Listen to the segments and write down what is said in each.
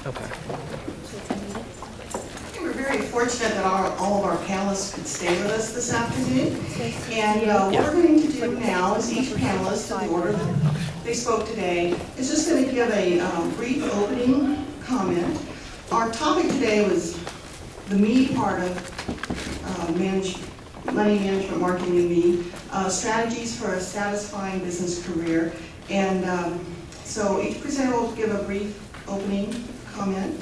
Okay. We're very fortunate that all of our panelists could stay with us this afternoon. And what we're going to do now is each panelist, in the order that they spoke today, is just going to give a brief opening comment. Our topic today was the me part of money management, marketing and me, strategies for a satisfying business career. And so each presenter will give a brief opening comment.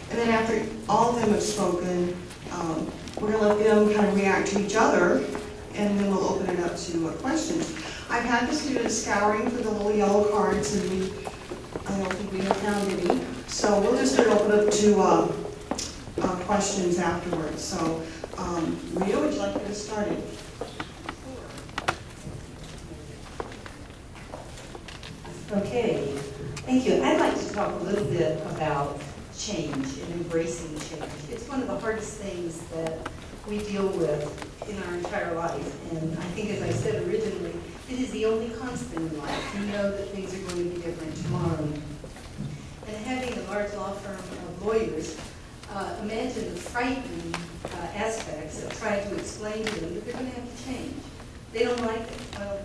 And then after all of them have spoken, we're going to let them kind of react to each other, and then we'll open it up to questions. I've had the students scouring for the little yellow cards, and I don't think we have found any. So we'll just open up to questions afterwards. So, Rita, would you like to get us started? Okay, thank you. I'd like to talk a little bit about change and embracing change. It's one of the hardest things that we deal with in our entire life. And I think, as I said originally, it is the only constant in life. You know that things are going to be different tomorrow. And having a large law firm of lawyers, imagine the frightening aspects of trying to explain to them that they're going to have to change. They don't like it. Well,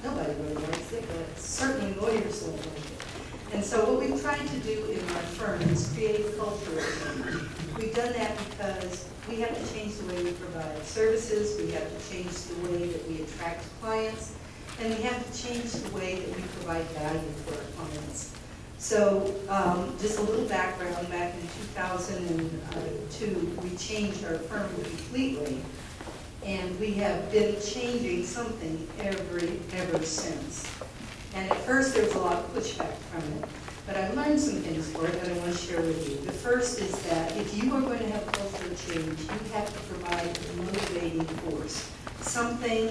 nobody really likes it, but certainly lawyers don't like it. And so what we've tried to do in our firm is create a culture of change. We've done that because we have to change the way we provide services, we have to change the way that we attract clients, and we have to change the way that we provide value for our clients. So just a little background, back in 2002, we changed our firm completely, and we have been changing something ever since. And at first there was a lot of pushback from it, but I learned some things for it that I want to share with you. The first is that if you are going to have cultural change, you have to provide a motivating force, something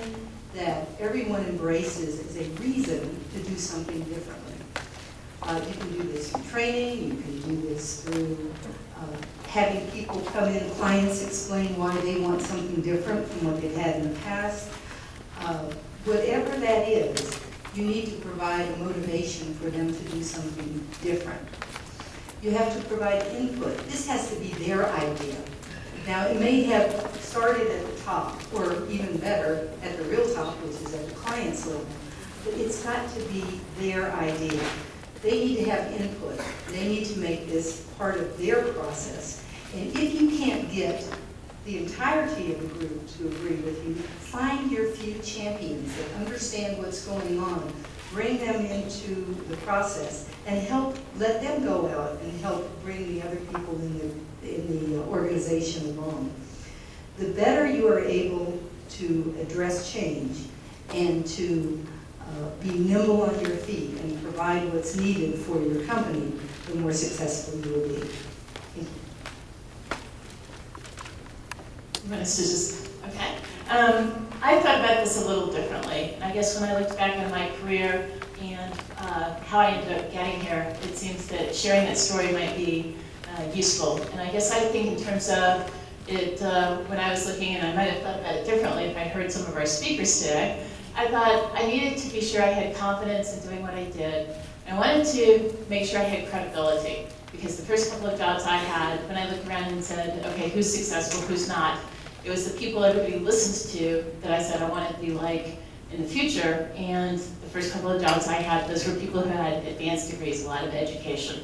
that everyone embraces as a reason to do something differently. You can do this through training, you can do this through having people come in, clients explain why they want something different from what they've had in the past. Whatever that is, you need to provide a motivation for them to do something different. You have to provide input. This has to be their idea. Now, it may have started at the top, or even better, at the real top, which is at the client's level, but it's got to be their idea. They need to have input. They need to make this part of their process. And if you can't get the entirety of the group to agree with you, find your few champions that understand what's going on, bring them into the process, and let them go out and help bring the other people in the organization along. The better you are able to address change and to be nimble on your feet and provide what's needed for your company, the more successful you will be. Thank you. Okay. I thought about this a little differently. I guess when I looked back on my career and how I ended up getting here, it seems that sharing that story might be useful. And I guess I think in terms of it, when I was looking, and I might have thought about it differently if I heard some of our speakers today, I thought I needed to be sure I had confidence in doing what I did. I wanted to make sure I had credibility, because the first couple of jobs I had, when I looked around and said, okay, who's successful, who's not, it was the people everybody listens to that I said I wanted to be like in the future. And the first couple of jobs I had, those were people who had advanced degrees, a lot of education.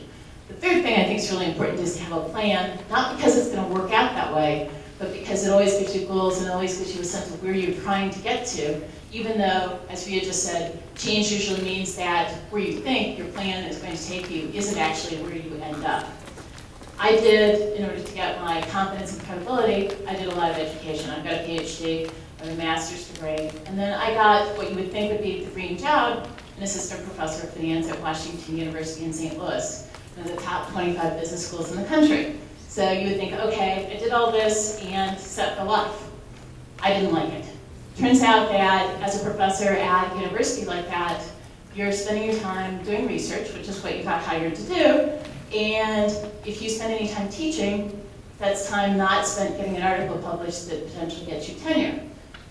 The third thing I think is really important is to have a plan, not because it's going to work out that way, but because it always gives you goals and it always gives you a sense of where you're trying to get to, even though, as Ria just said, change usually means that where you think your plan is going to take you isn't actually where you end up. I did, in order to get my confidence and credibility, I did a lot of education. I've got a PhD, I have a master's degree, and then I got what you would think would be the dream job, an assistant professor of finance at Washington University in St. Louis, one of the top 25 business schools in the country. So you would think, okay, I did all this and set for life. I didn't like it. Turns out that as a professor at a university like that, you're spending your time doing research, which is what you got hired to do, and if you spend any time teaching, that's time not spent getting an article published that potentially gets you tenure.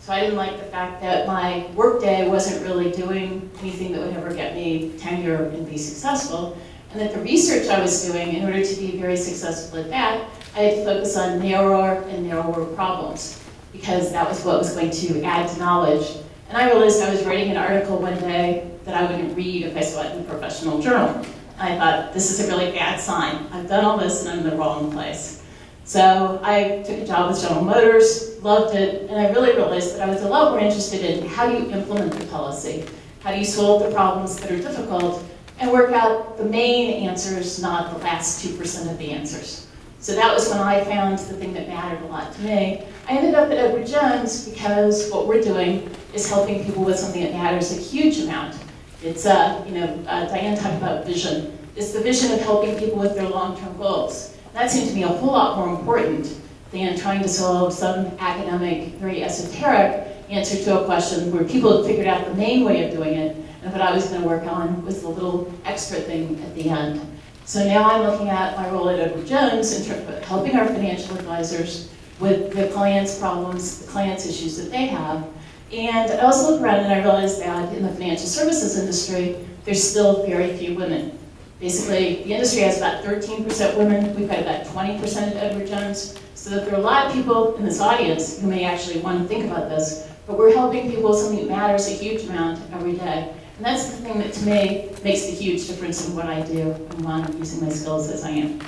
So I didn't like the fact that my workday wasn't really doing anything that would ever get me tenure and be successful, and that the research I was doing, in order to be very successful at that, I had to focus on narrower and narrower problems, because that was what was going to add to knowledge. And I realized I was writing an article one day that I wouldn't read if I saw it in a professional journal. I thought, this is a really bad sign. I've done all this and I'm in the wrong place. So I took a job with General Motors, loved it, and I really realized that I was a lot more interested in how do you implement the policy? How do you solve the problems that are difficult and work out the main answers, not the last 2% of the answers. So that was when I found the thing that mattered a lot to me. I ended up at Edward Jones because what we're doing is helping people with something that matters a huge amount. It's, Diane talked about vision. It's the vision of helping people with their long-term goals. That seemed to me a whole lot more important than trying to solve some academic, very esoteric answer to a question where people had figured out the main way of doing it, and what I was going to work on was the little extra thing at the end. So now I'm looking at my role at Edward Jones in terms of helping our financial advisors with the clients' problems, the clients' issues that they have. And I also look around and I realize that in the financial services industry, there's still very few women. Basically, the industry has about 13% women. We've got about 20% at Edward Jones. So that there are a lot of people in this audience who may actually want to think about this, but we're helping people with something that matters a huge amount every day. And that's the thing that, to me, makes the huge difference in what I do and why I'm using my skills as I am.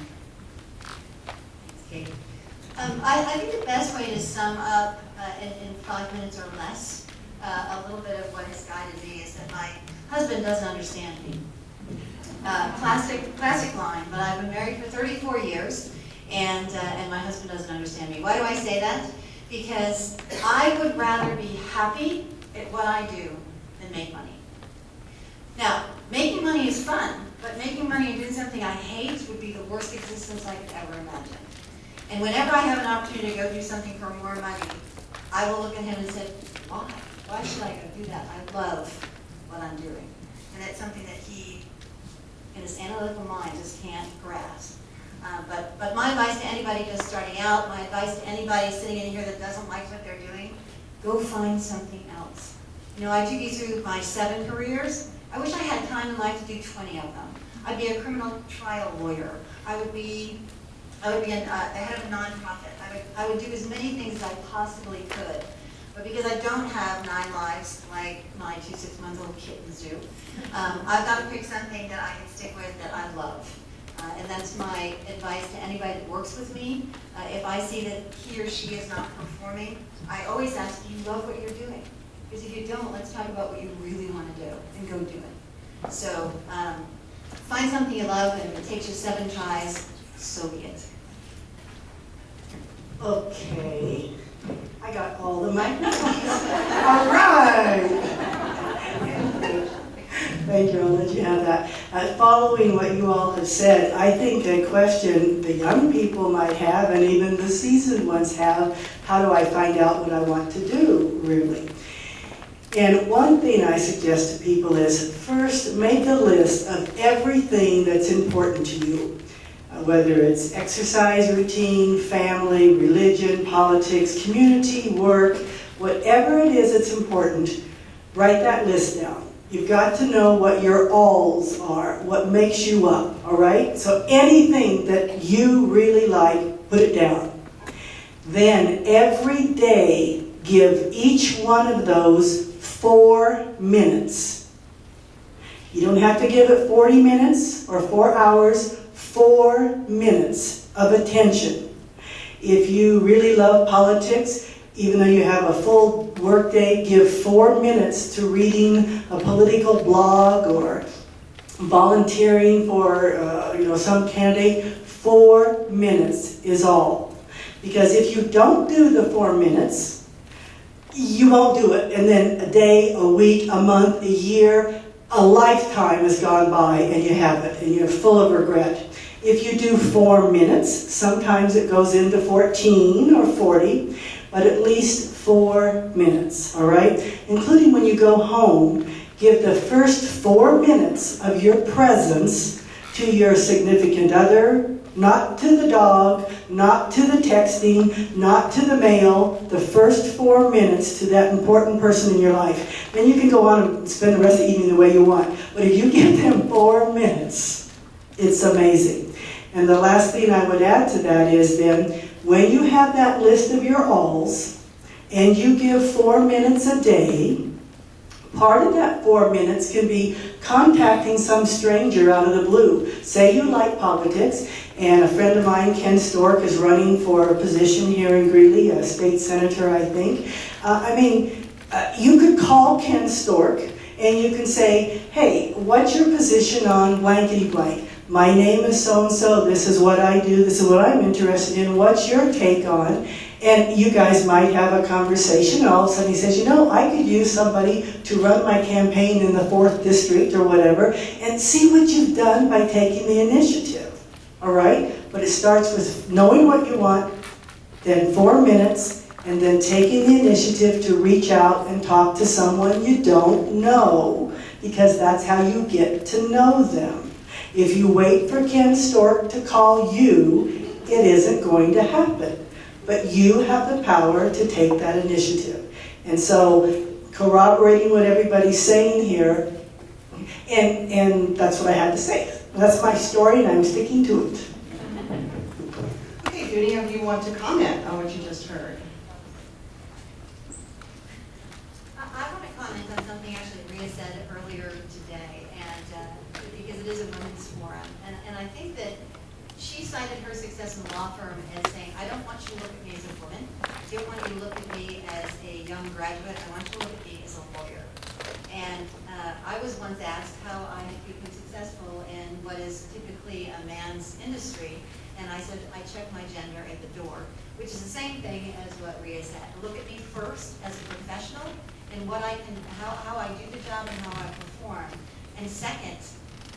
Okay. I think the best way to sum up in 5 minutes or less a little bit of what has guided me is that my husband doesn't understand me. Classic line, but I've been married for 34 years, and my husband doesn't understand me. Why do I say that? Because I would rather be happy at what I do than make money. Now, making money is fun, but making money and doing something I hate would be the worst existence I could ever imagine. And whenever I have an opportunity to go do something for more money, I will look at him and say, why? Why should I go do that? I love what I'm doing. And that's something that he, in his analytical mind, just can't grasp. But my advice to anybody just starting out, my advice to anybody sitting in here that doesn't like what they're doing, go find something else. You know, I took you through my 7 careers. I wish I had time in life to do 20 of them. I'd be a criminal trial lawyer. I would be the head of a nonprofit. I would do as many things as I possibly could. But because I don't have 9 lives like my 2 6-month-old kittens do, I've got to pick something that I can stick with that I love. And that's my advice to anybody that works with me. If I see that he or she is not performing, I always ask, do you love what you're doing? Because if you don't, let's talk about what you really want to do and go do it. So find something you love, and if it takes you 7 tries, so be it. Okay, I got all the microphones. All right. Thank you, I'll let you have that. Following what you all have said, I think a question the young people might have, and even the seasoned ones have, how do I find out what I want to do, really? And one thing I suggest to people is, first, make a list of everything that's important to you. Whether it's exercise routine, family, religion, politics, community, work, whatever it is that's important, write that list down. You've got to know what your alls are, what makes you up, all right? So anything that you really like, put it down. Then every day, give each one of those 4 minutes. You don't have to give it 40 minutes or 4 hours, 4 minutes of attention. If you really love politics, even though you have a full workday, give 4 minutes to reading a political blog or volunteering for some candidate. 4 minutes is all. Because if you don't do the 4 minutes, you won't do it. And then a day, a week, a month, a year, a lifetime has gone by and you haven't, and you're full of regret. If you do 4 minutes, sometimes it goes into 14 or 40, but at least 4 minutes, all right? Including when you go home, give the first 4 minutes of your presence to your significant other, not to the dog, not to the texting, not to the mail, the first 4 minutes to that important person in your life. Then you can go on and spend the rest of the evening the way you want. But if you give them 4 minutes, It's amazing. And the last thing I would add to that is then, when you have that list of your alls, and you give 4 minutes a day, part of that 4 minutes can be contacting some stranger out of the blue. Say you like politics, and a friend of mine, Ken Stork, is running for a position here in Greeley, a state senator, I think. You could call Ken Stork, and you can say, hey, what's your position on blankety blank? My name is so-and-so, this is what I do, this is what I'm interested in, what's your take on? And you guys might have a conversation, and all of a sudden he says, you know, I could use somebody to run my campaign in the 4th district or whatever, and see what you've done by taking the initiative, all right? But it starts with knowing what you want, then 4 minutes, and then taking the initiative to reach out and talk to someone you don't know, because that's how you get to know them. If you wait for Ken Stork to call you, it isn't going to happen. But you have the power to take that initiative. And so, corroborating what everybody's saying here, and that's what I had to say. That's my story, and I'm sticking to it. Okay, do any of you want to comment on what you just heard? I want to comment on something actually Rhea said earlier today, and because it is a women's forum, and I think that she cited her success in the law firm as saying, I don't want you to look at me as a woman. I don't want you to look at me as a young graduate. I want you to look at me as a lawyer. And I was once asked how I had become successful in what is typically a man's industry. And I said, I check my gender at the door, which is the same thing as what Rhea said. Look at me first as a professional and what I can, how I do the job and how I perform. And second,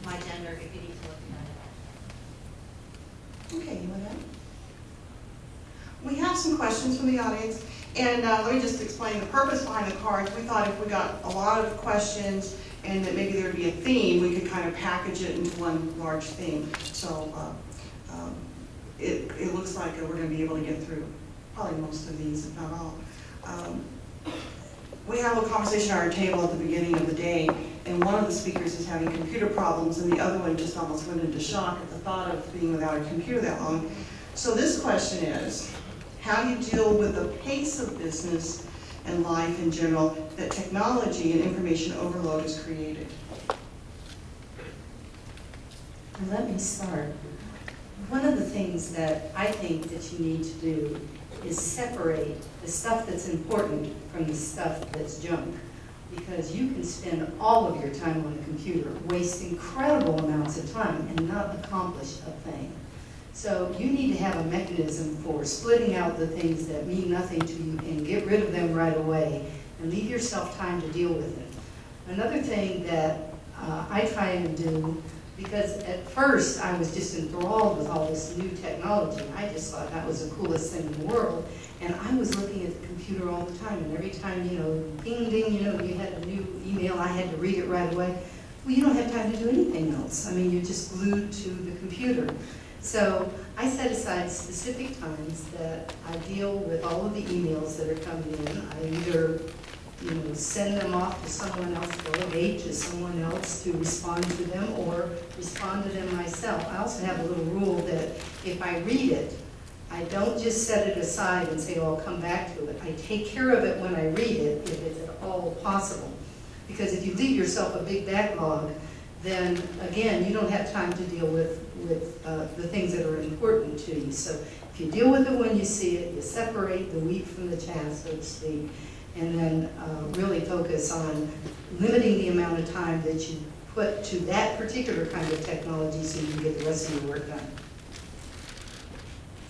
my gender, if you need to look at it. Okay, you want to? We have some questions from the audience, and let me just explain the purpose behind the cards. We thought if we got a lot of questions and that maybe there'd be a theme, we could kind of package it into one large theme. So it looks like we're going to be able to get through probably most of these, if not all. We have a conversation at our table at the beginning of the day, and one of the speakers is having computer problems, and the other one just almost went into shock at the thought of being without a computer that long. So this question is, how do you deal with the pace of business and life in general that technology and information overload has created? Let me start. One of the things that I think that you need to do is separate the stuff that's important from the stuff that's junk. Because you can spend all of your time on a computer, waste incredible amounts of time, and not accomplish a thing. So you need to have a mechanism for splitting out the things that mean nothing to you and get rid of them right away, and leave yourself time to deal with it. Another thing that I try and do, because at first I was just enthralled with all this new technology. I just thought that was the coolest thing in the world. And I was looking at the computer all the time, and every time, ding, ding, you had a new email, I had to read it right away. Well, you don't have time to do anything else. I mean, you're just glued to the computer. So I set aside specific times that I deal with all of the emails that are coming in. I either send them off to someone else, delegate to someone else to respond to them, or respond to them myself. I also have a little rule that if I read it, I don't just set it aside and say, oh, I'll come back to it. I take care of it when I read it, if it's at all possible. Because if you leave yourself a big backlog, then again, you don't have time to deal with the things that are important to you. So if you deal with it when you see it, you separate the wheat from the chaff, so to speak, and then really focus on limiting the amount of time that you put to that particular kind of technology so you can get the rest of your work done.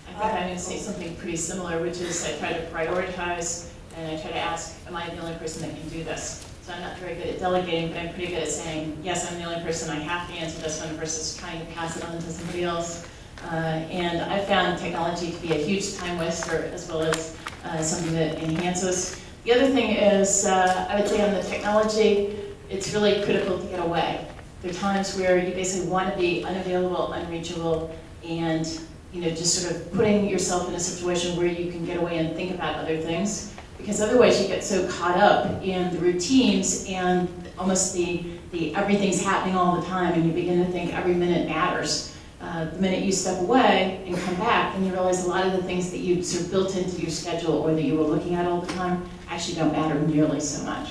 I think I'm going to say something pretty similar, which is I try to prioritize, and I try to ask, am I the only person that can do this? So I'm not very good at delegating, but I'm pretty good at saying, yes, I'm the only person, I have to answer this one versus trying to pass it on to somebody else. And I found technology to be a huge time waster as well as something that enhances. The other thing is, I would say on the technology, it's really critical to get away. There are times where you basically want to be unavailable, unreachable, and just sort of putting yourself in a situation where you can get away and think about other things. Because otherwise you get so caught up in the routines and almost the everything's happening all the time, and you begin to think every minute matters. The minute you step away and come back, then you realize a lot of the things that you sort of built into your schedule or that you were looking at all the time actually don't matter nearly so much.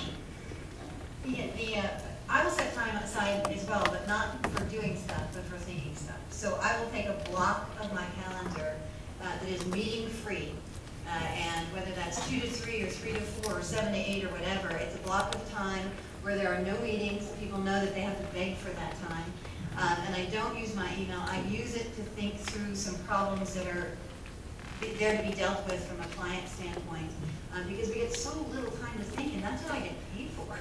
I will set time aside as well, but not for doing stuff, but for thinking stuff. So I will take a block of my calendar that is meeting free. And whether that's 2 to 3 or 3 to 4 or 7 to 8 or whatever, it's a block of time where there are no meetings. People know that they have to beg for that time. And I don't use my email. I use it to think through some problems that are there to be dealt with from a client standpoint. Because we get so little time to think, and that's what I get paid for.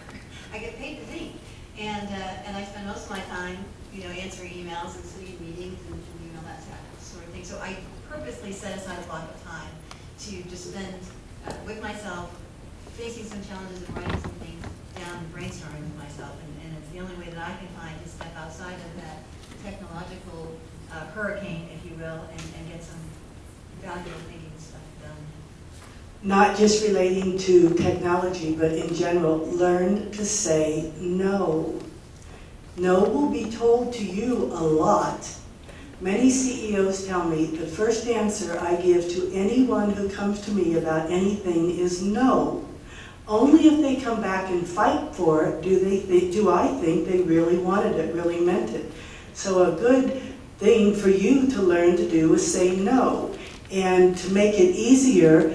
I get paid to think. And I spend most of my time, answering emails and sitting in meetings and that sort of thing. So I purposely set aside a block of time to just spend with myself, facing some challenges and writing some things down and brainstorming with myself. And it's the only way that I can find to step outside of that technological hurricane, if you will, and get some valuable thinking stuff done. Not just relating to technology, but in general, learn to say no. No will be told to you a lot. Many CEOs tell me the first answer I give to anyone who comes to me about anything is no. Only if they come back and fight for it do I think they really wanted it, really meant it. So a good thing for you to learn to do is say no. And to make it easier,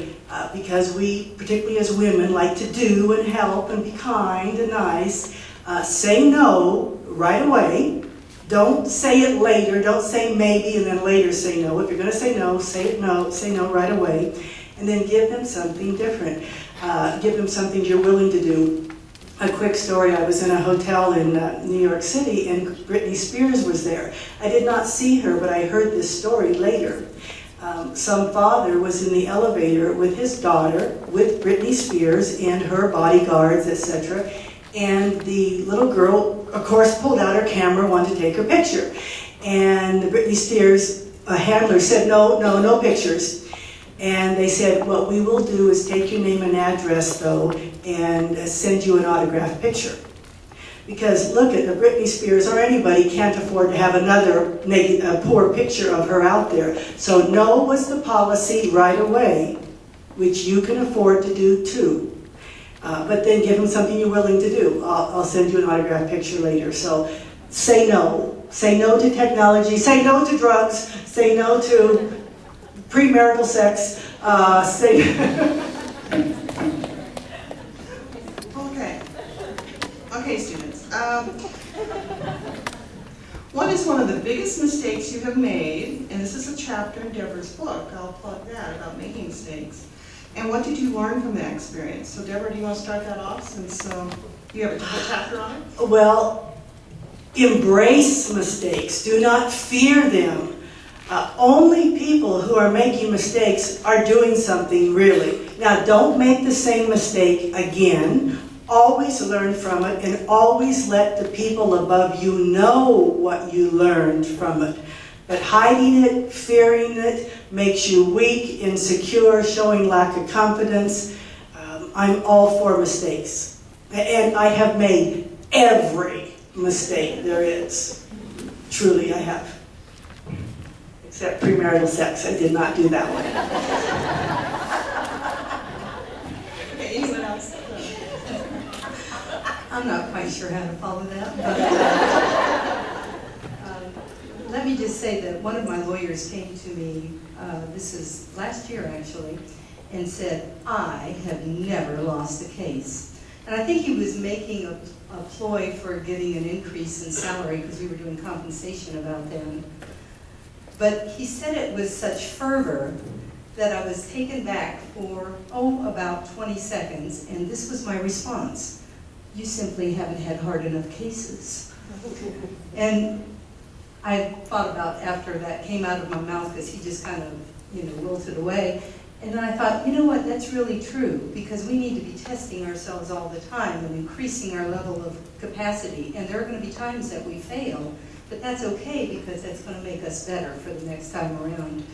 because we, particularly as women, like to do and help and be kind and nice, say no right away. Don't say it later. Don't say maybe and then later say no. If you're going to say no, say no right away. And then give them something different. Give them something you're willing to do. A quick story, I was in a hotel in New York City and Britney Spears was there. I did not see her, but I heard this story later. Some father was in the elevator with his daughter, with Britney Spears and her bodyguards, etc. And the little girl, of course, pulled out her camera, wanted to take her picture. And the Britney Spears handler said, no pictures. And they said, what we will do is take your name and address, though, and send you an autographed picture. Because look at the Britney Spears or anybody can't afford to have another poor picture of her out there. So no was the policy right away, which you can afford to do too. But then give them something you're willing to do. I'll send you an autographed picture later. So say no. Say no to technology. Say no to drugs. Say no to premarital sex. Okay, students. What is one of the biggest mistakes you have made? And this is a chapter in Deborah's book. I'll plug that, about making mistakes. And what did you learn from that experience? So Deborah, do you want to start that off since you have a chapter on it? Well, embrace mistakes. Do not fear them. Only people who are making mistakes are doing something really. Now, don't make the same mistake again. Always learn from it and always let the people above you know what you learned from it. But hiding it, fearing it, makes you weak, insecure, showing lack of confidence. I'm all for mistakes. And I have made every mistake there is. Truly, I have. Except premarital sex. I did not do that one. Okay, anyone else? I'm not quite sure how to follow that, but let me just say that one of my lawyers came to me, this is last year actually, and said, I have never lost a case. And I think he was making a ploy for getting an increase in salary because we were doing compensation about then. But he said it with such fervor that I was taken back for, about 20 seconds, and this was my response. You simply haven't had hard enough cases. And I thought about after that came out of my mouth, because he just kind of, wilted away. And then I thought, you know what, that's really true, because we need to be testing ourselves all the time and increasing our level of capacity. And there are going to be times that we fail, but that's okay, because that's going to make us better for the next time around.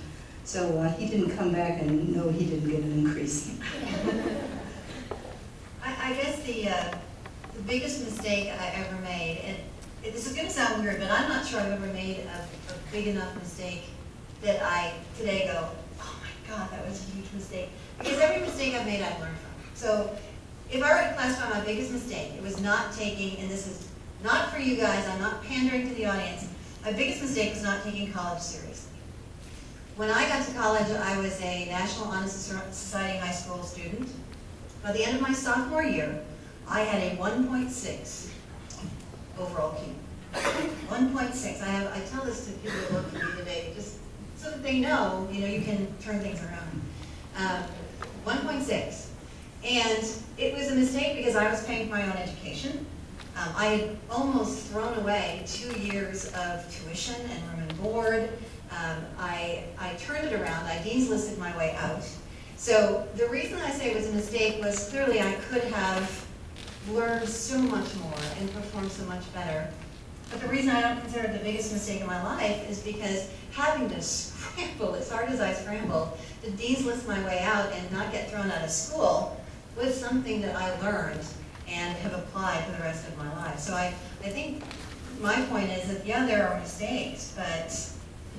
So he didn't come back and no, he didn't get an increase. the biggest mistake I ever made, and this is going to sound weird, but I'm not sure I've ever made a big enough mistake that I today go, oh my God, that was a huge mistake. Because every mistake I've made, I've learned from. So if I were to classify my biggest mistake, it was not taking, and this is not for you guys, I'm not pandering to the audience, my biggest mistake was not taking college seriously. When I got to college, I was a National Honor Society high school student. By the end of my sophomore year, I had a 1.6 overall QI. 1.6. I tell this to people who work for me today, just so that they know, you can turn things around. 1.6. And it was a mistake because I was paying for my own education. I had almost thrown away 2 years of tuition and room and board. I turned it around. I dean's listed my way out. So the reason I say it was a mistake was clearly I could have learned so much more and performed so much better. But the reason I don't consider it the biggest mistake in my life is because having to scramble, as hard as I scrambled, to dean's list my way out and not get thrown out of school was something that I learned and have applied for the rest of my life. So I think my point is that, yeah, there are mistakes, but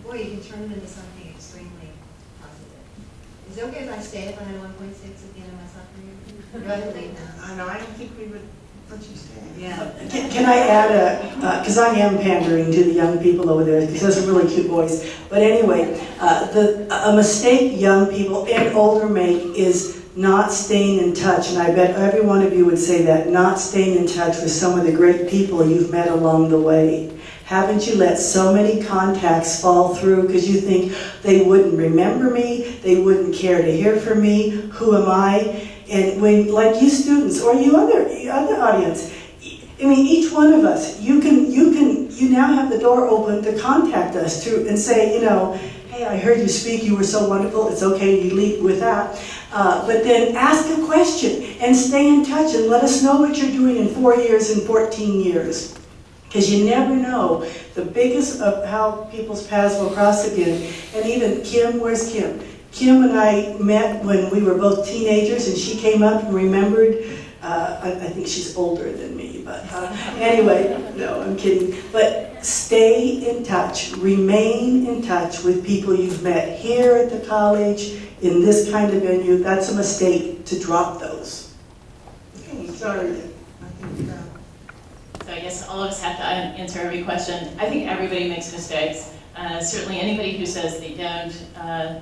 boy, you can turn them into something extremely positive. Is it okay if I stay if I had 1.6 at the end of my sophomore year? Do I have to leave now? No, I don't think we would let you stay. Yeah. Can I add because I am pandering to the young people over there, because those are really cute boys. But anyway, a mistake young people and older make is not staying in touch, and I bet every one of you would say that, not staying in touch with some of the great people you've met along the way. Haven't you let so many contacts fall through because you think they wouldn't remember me, they wouldn't care to hear from me, who am I? And when, like you students, or you other audience, I mean, each one of us, you now have the door open to contact us and say, hey, I heard you speak, you were so wonderful, it's okay, you lead with that. But then ask a question and stay in touch and let us know what you're doing in 4 years and 14 years. Because you never know the biggest of how people's paths will cross again. And even Kim, where's Kim? Kim and I met when we were both teenagers, and she came up and remembered. I think she's older than me, but anyway, no, I'm kidding. But stay in touch, remain in touch with people you've met here at the college, in this kind of venue. That's a mistake to drop those. Okay, Sorry. I think, So I guess all of us have to answer every question. I think everybody makes mistakes. Certainly anybody who says they don't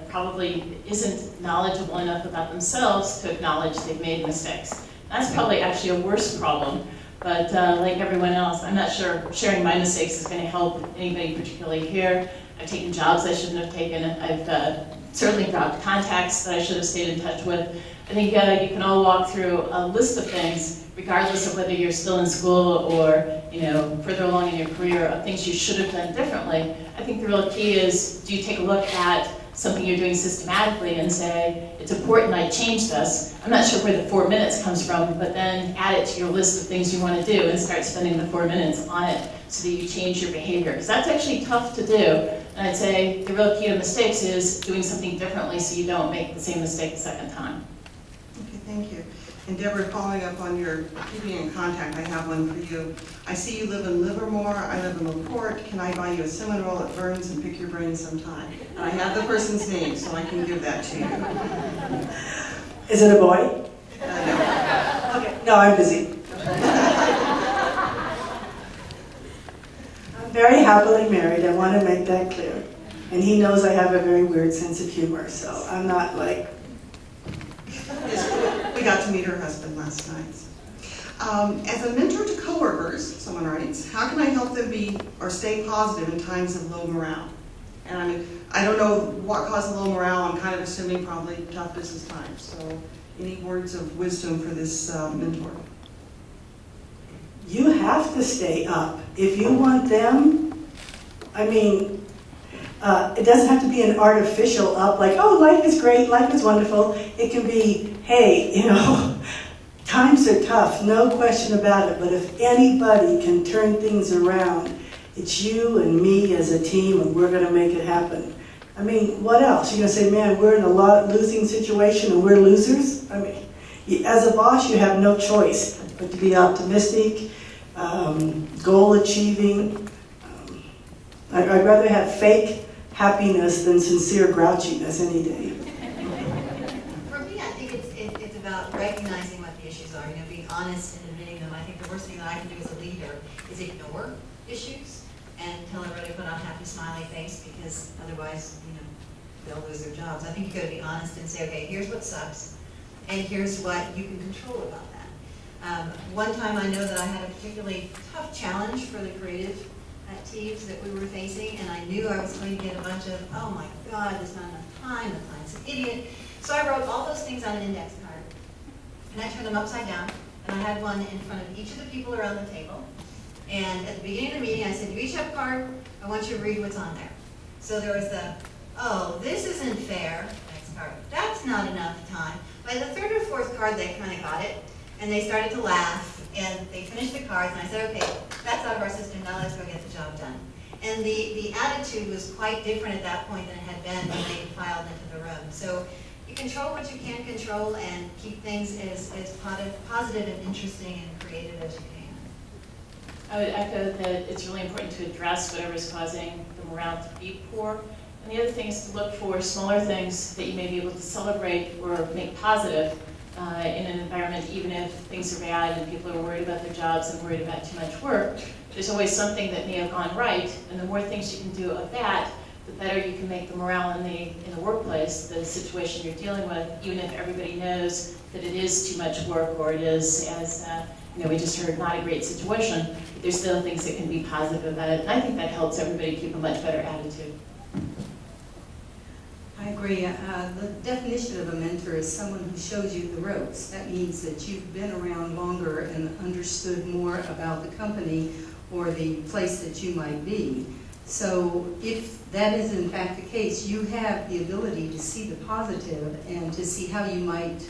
probably isn't knowledgeable enough about themselves to acknowledge they've made mistakes. That's probably actually a worse problem. But like everyone else, I'm not sure sharing my mistakes is going to help anybody particularly here. I've taken jobs I shouldn't have taken. I've certainly dropped contacts that I should have stayed in touch with. I think you can all walk through a list of things, regardless of whether you're still in school or further along in your career, of things you should have done differently. I think the real key is, do you take a look at something you're doing systematically and say, it's important I change this. I'm not sure where the 4 minutes comes from, but then add it to your list of things you want to do and start spending the 4 minutes on it so that you change your behavior. Because that's actually tough to do. And I'd say the real key to mistakes is doing something differently so you don't make the same mistake the second time. okay, thank you. And Deborah, following up on your keeping in contact, I have one for you. I see you live in Livermore, I live in Monfort. Can I buy you a cinnamon roll at Burns and pick your brain sometime? And I have the person's name, so I can give that to you. Is it a boy? No. Okay. No, I'm busy. I'm very happily married, I want to make that clear. And he knows I have a very weird sense of humor, so I'm not like... Yes, we got to meet her husband last night. As a mentor to coworkers, someone writes, how can I help them be or stay positive in times of low morale? And I don't know what causes low morale. I'm kind of assuming probably tough business times. So any words of wisdom for this mentor? You have to stay up. If you want them, I mean, it doesn't have to be an artificial up, like, oh, life is great, life is wonderful. It can be, hey, times are tough, no question about it, but if anybody can turn things around, it's you and me as a team, and we're going to make it happen. I mean, what else? You're going to say, man, we're in a losing situation and we're losers? I mean, As a boss, you have no choice but to be optimistic, goal achieving. I'd rather have fake happiness than sincere grouchiness any day. For me, I think it's about recognizing what the issues are, being honest and admitting them. I think the worst thing that I can do as a leader is ignore issues and tell everybody to put on a happy, smiley face, because otherwise, they'll lose their jobs. I think you've got to be honest and say, okay, here's what sucks, and here's what you can control about that. One time I know that I had a particularly tough challenge for the creative teams that we were facing, and I knew I was going to get a bunch of, oh my God, there's not enough time, the client's an idiot. So I wrote all those things on an index card, and I turned them upside down, and I had one in front of each of the people around the table. And at the beginning of the meeting, I said, you each have a card, I want you to read what's on there. So there was the, oh, this isn't fair, next card, that's not enough time. By the third or fourth card, they kind of got it, and they started to laugh, and they finished the cards, and I said, okay, that's out of our system, now let's go get the job done. And the attitude was quite different at that point than it had been when they filed into the room. So you control what you can control and keep things as positive and interesting and creative as you can. I would echo that it's really important to address whatever is causing the morale to be poor. And the other thing is to look for smaller things that you may be able to celebrate or make positive in an environment, even if things are bad and people are worried about their jobs and worried about too much work. There's always something that may have gone right, and the more things you can do of that, the better you can make the morale in the workplace, the situation you're dealing with, even if everybody knows that it is too much work or it is, as we just heard, not a great situation. But there's still things that can be positive about it, and I think that helps everybody keep a much better attitude. I agree. The definition of a mentor is someone who shows you the ropes. That means that you've been around longer and understood more about the company or the place that you might be. So if that is in fact the case, you have the ability to see the positive and to see how you might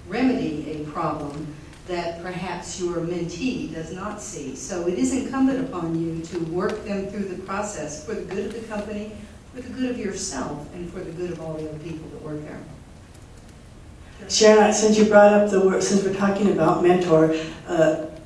remedy a problem that perhaps your mentee does not see. So it is incumbent upon you to work them through the process for the good of the company, for the good of yourself, and for the good of all the other people that work there. Sharon, since you brought up the word, since we're talking about mentor,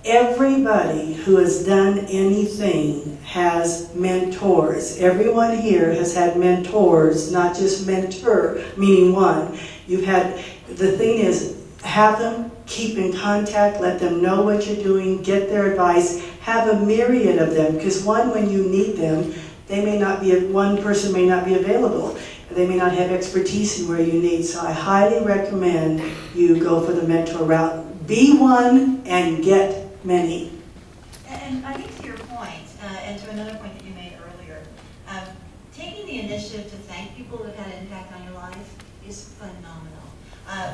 everybody who has done anything has mentors. Everyone here has had mentors, not just mentor, meaning one. You've had, the thing is, have them, keep in contact, let them know what you're doing, get their advice, have a myriad of them, because one, when you need them, they may not be, one person may not be available. They may not have expertise in where you need. So I highly recommend you go for the mentor route. Be one and get many. And I think to your point, and to another point that you made earlier, taking the initiative to thank people that had an impact on your life is phenomenal.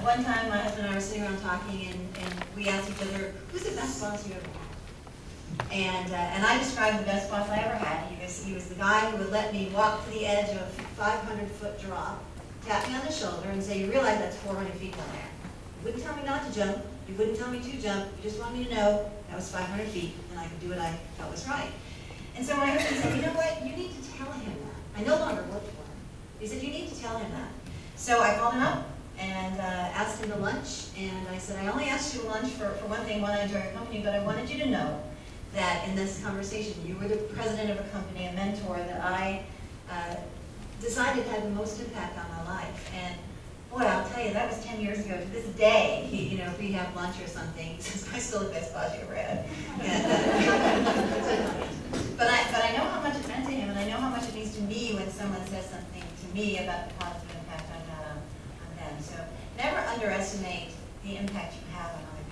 One time my husband and I were sitting around talking, and we asked each other, who's the best boss you ever had? And I described the best boss I ever had. He was the guy who would let me walk to the edge of a 500-foot drop, tap me on the shoulder, and say, you realize that's 400 feet down there. You wouldn't tell me not to jump. You wouldn't tell me to jump. You just wanted me to know that was 500 feet, and I could do what I felt was right. And so my husband said, you know what? You need to tell him that. I no longer worked for him. He said, you need to tell him that. So I called him up and asked him to lunch, and I said, I only asked you to lunch for one thing, one, I enjoy your company, but I wanted you to know that in this conversation, you were the president of a company, a mentor that I decided had the most impact on my life. And boy, I'll tell you, that was 10 years ago. To this day, if we have lunch or something, he says, I'm still the best boss you ever had. But I know how much it meant to him, and I know how much it means to me when someone says something to me about the positive impact I've had on them. So never underestimate the impact you have on other people.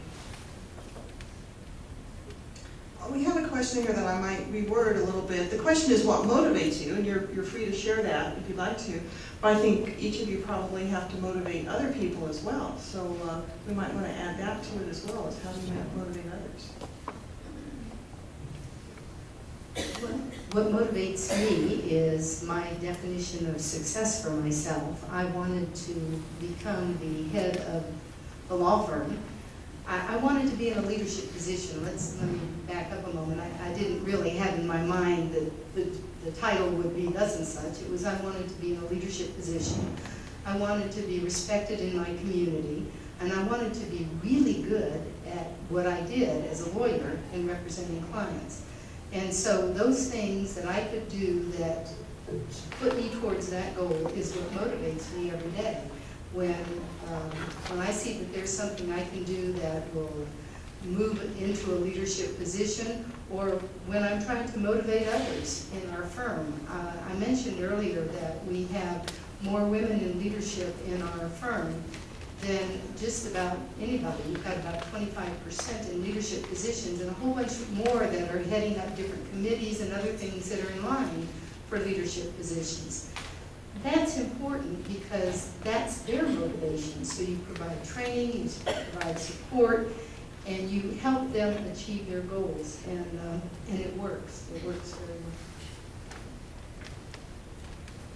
We have a question here that I might reword a little bit. The question is what motivates you, and you're free to share that if you'd like to. But I think each of you probably have to motivate other people as well. So we might want to add that to it as well, as how do you motivate others. What motivates me is my definition of success for myself. I wanted to become the head of a law firm. I wanted to be in a leadership position. Let me back up a moment. I didn't really have in my mind that the title would be thus and such. It was I wanted to be in a leadership position. I wanted to be respected in my community. And I wanted to be really good at what I did as a lawyer in representing clients. And so those things that I could do that put me towards that goal is what motivates me every day. When I see that there's something I can do that will move into a leadership position, or when I'm trying to motivate others in our firm. I mentioned earlier that we have more women in leadership in our firm than just about anybody. We've got about 25% in leadership positions and a whole bunch more that are heading up different committees and other things that are in line for leadership positions. That's important because that's their motivation. So you provide training, you provide support, and you help them achieve their goals, and it works. It works very well.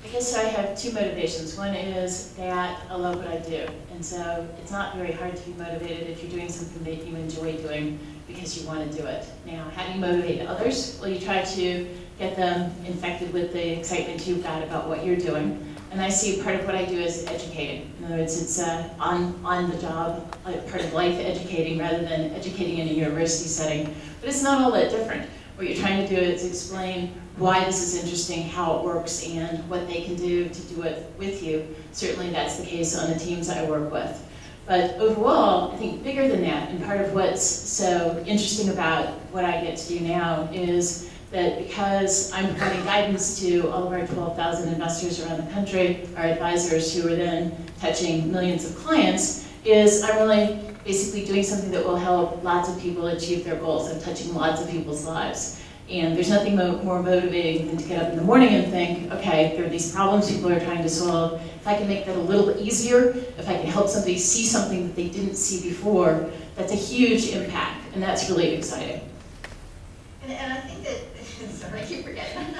I guess I have two motivations. One is that I love what I do, and so it's not very hard to be motivated if you're doing something that you enjoy doing because you want to do it. Now, how do you motivate others? Well, you try to get them infected with the excitement you've got about what you're doing. And I see part of what I do is educating. In other words, it's on the job, part of life educating rather than educating in a university setting. But it's not all that different. What you're trying to do is explain why this is interesting, how it works, and what they can do to do it with you. Certainly that's the case on the teams I work with. But overall, I think bigger than that, and part of what's so interesting about what I get to do now is that because I'm providing guidance to all of our 12,000 investors around the country, our advisors who are then touching millions of clients, is I'm really basically doing something that will help lots of people achieve their goals. I'm touching lots of people's lives. And there's nothing more motivating than to get up in the morning and think, okay, there are these problems people are trying to solve. If I can make that a little bit easier, if I can help somebody see something that they didn't see before, that's a huge impact, and that's really exciting. And I think that, sorry, I keep forgetting.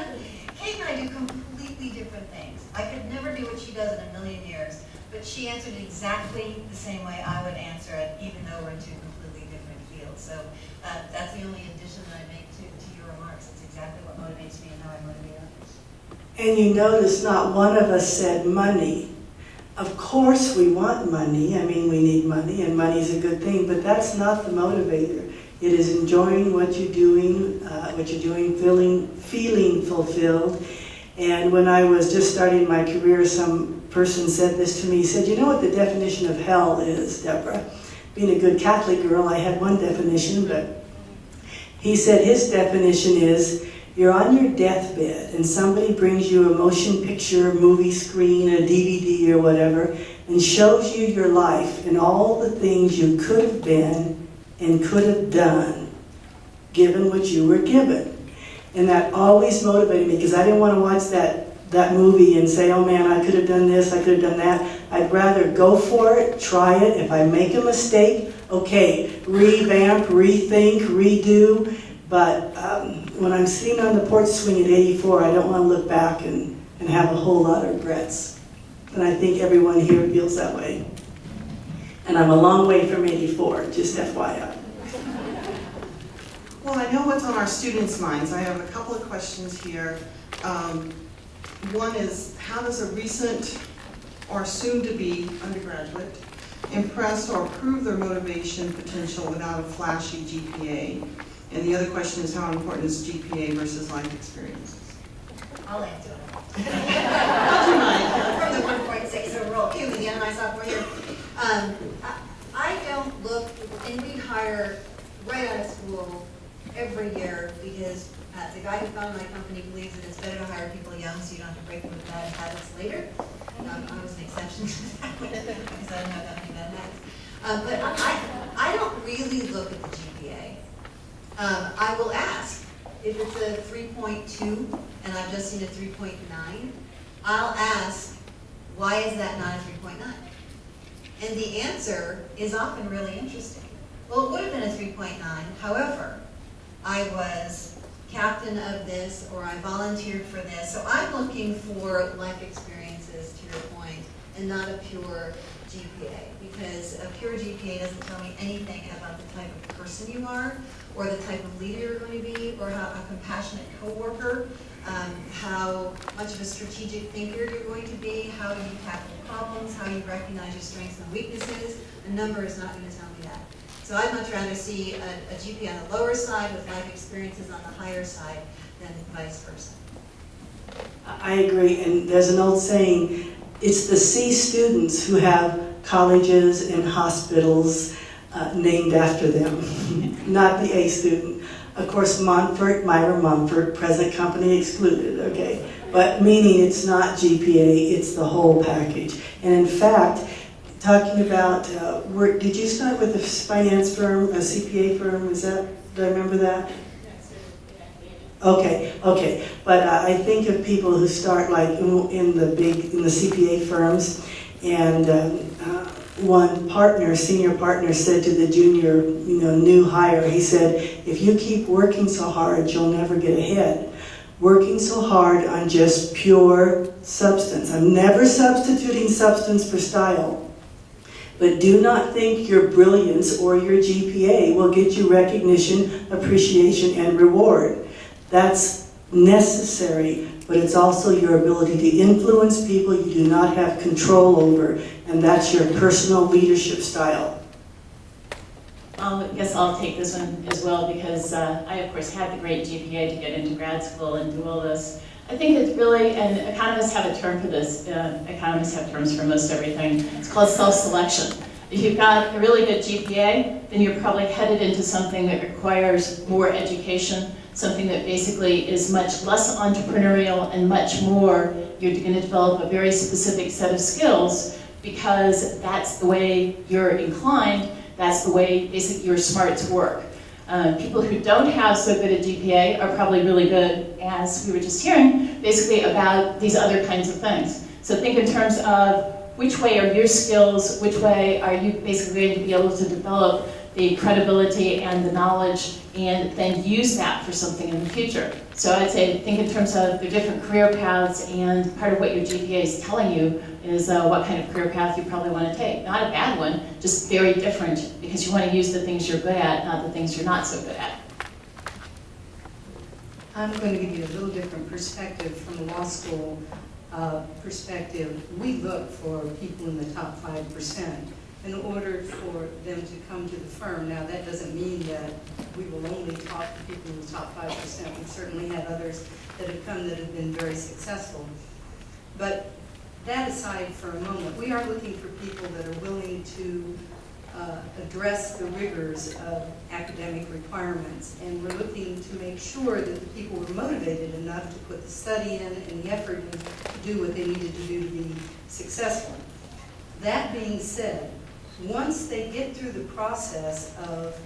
Kate and I do completely different things. I could never do what she does in a million years, but she answered it exactly the same way I would answer it, even though we're in two completely different fields. So that's the only addition that I make to your remarks. It's exactly what motivates me and how I motivate others. And you notice not one of us said money. Of course we want money. I mean, we need money, and money is a good thing, but that's not the motivator. It is enjoying what you're doing, feeling fulfilled. And when I was just starting my career, some person said this to me. He said, you know what the definition of hell is, Deborah? Being a good Catholic girl, I had one definition, but he said his definition is, you're on your deathbed and somebody brings you a motion picture, movie screen, a DVD or whatever, and shows you your life and all the things you could have been and could have done, given what you were given. And that always motivated me, because I didn't want to watch that movie and say, oh man, I could have done this, I could have done that. I'd rather go for it, try it. If I make a mistake, okay, revamp, rethink, redo. But when I'm sitting on the porch swing at 84, I don't want to look back and have a whole lot of regrets. And I think everyone here feels that way. And I'm a long way from 84, just FYI. Well, I know what's on our students' minds. I have a couple of questions here. One is, how does a recent or soon-to-be undergraduate impress or prove their motivation potential without a flashy GPA? And the other question is, how important is GPA versus life experiences? I'll answer it. How'd you mind? From the 1.6 overall Q with the end of my sophomore year. I don't look, and we hire right out of school every year because the guy who founded my company believes that it's better to hire people young so you don't have to break them with bad habits later. I was an exception to that because I didn't have that many bad habits. But I don't really look at the GPA. I will ask if it's a 3.2 and I've just seen a 3.9. I'll ask, why is that not a 3.9? And the answer is often really interesting. Well, it would have been a 3.9. However, I was captain of this, or I volunteered for this. So I'm looking for life experiences, to your point, and not a pure GPA, because a pure GPA doesn't tell me anything about the type of person you are, or the type of leader you're going to be, or how a compassionate coworker, how much of a strategic thinker you're going to be, how you tackle problems, how you recognize your strengths and weaknesses. A number is not going to tell me that. So I'd much rather see a GPA on the lower side with life experiences on the higher side than vice versa. I agree, and there's an old saying, it's the C students who have colleges and hospitals named after them, not the A student. Of course, Monfort, Myra Monfort, present company excluded, okay? But meaning it's not GPA, it's the whole package. And in fact, talking about work, did you start with a finance firm, a CPA firm? Is that, do I remember that? Okay. But I think of people who start like in the CPA firms, and one partner, senior partner, said to the junior, new hire, he said, if you keep working so hard, you'll never get ahead. Working so hard on just pure substance. I'm never substituting substance for style. But do not think your brilliance or your GPA will get you recognition, appreciation, and reward. That's necessary, but it's also your ability to influence people you do not have control over, and that's your personal leadership style. I guess I'll take this one as well, because I, of course, had the great GPA to get into grad school and do all this. I think it's really, and economists have a term for this, economists have terms for most everything, it's called self-selection. If you've got a really good GPA, then you're probably headed into something that requires more education, something that basically is much less entrepreneurial and much more, you're going to develop a very specific set of skills because that's the way you're inclined, that's the way basically your smarts work. People who don't have so good a GPA are probably really good, as we were just hearing, basically about these other kinds of things. So think in terms of which way are your skills, which way are you basically going to be able to develop the credibility and the knowledge and then use that for something in the future. So I'd say think in terms of the different career paths, and part of what your GPA is telling you is what kind of career path you probably want to take. Not a bad one, just very different, because you want to use the things you're good at, not the things you're not so good at. I'm going to give you a little different perspective from the law school perspective. We look for people in the top 5% in order for them to come to the firm. Now, that doesn't mean that we will only talk to people in the top 5%. We've certainly had others that have come that have been very successful. But that aside for a moment, we are looking for people that are willing to address the rigors of academic requirements, and we're looking to make sure that the people were motivated enough to put the study in and the effort in to do what they needed to do to be successful. That being said, once they get through the process of